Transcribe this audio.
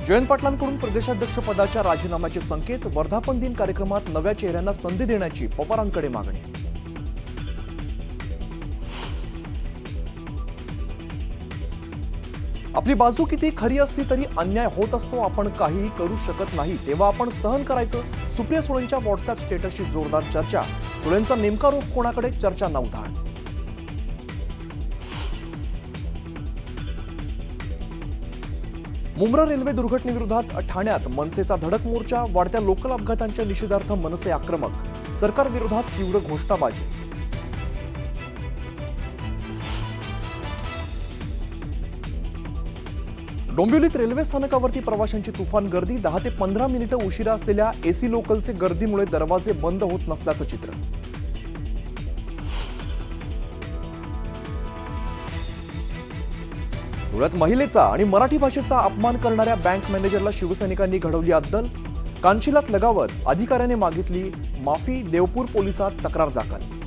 जयंत पाटलांकडून प्रदेशाध्यक्ष पदाच्या राजीनाम्याचे संकेत, वर्धापन दिन कार्यक्रमात नव्या चेहऱ्यांना संधी देण्याची पवारांकडे मागणी. आपली बाजू किती खरी असली तरी अन्याय होत असतो, आपण काहीही करू शकत नाही तेव्हा आपण सहन करायचं. सुप्रिया सुळेंच्या व्हॉट्सअप स्टेटसची जोरदार चर्चा, सुळेंचा नेमका रूप कोणाकडे, चर्चा नवधाण. मुंब्रा रेल्वे दुर्घटनेविरोधात ठाण्यात मनसेचा धडक मोर्चा, वाढत्या लोकल अपघातांच्या निषेधार्थ मनसे आक्रमक, सरकार विरोधात तीव्र घोषणाबाजी. डोंबिवलीत रेल्वे स्थानकावरती प्रवाशांची तुफान गर्दी, 10 ते 15 मिनिटं उशिरा असलेल्या एसी लोकलचे गर्दीमुळे दरवाजे बंद होत नसल्याचं चित्र. धुळ्यात महिलेचा आणि मराठी भाषेचा अपमान करणाऱ्या बँक मॅनेजरला शिवसैनिकांनी घडवली अद्दल, कानशिलात लगावत अधिकाऱ्याने मागितली माफी, देवपूर पोलिसात तक्रार दाखल.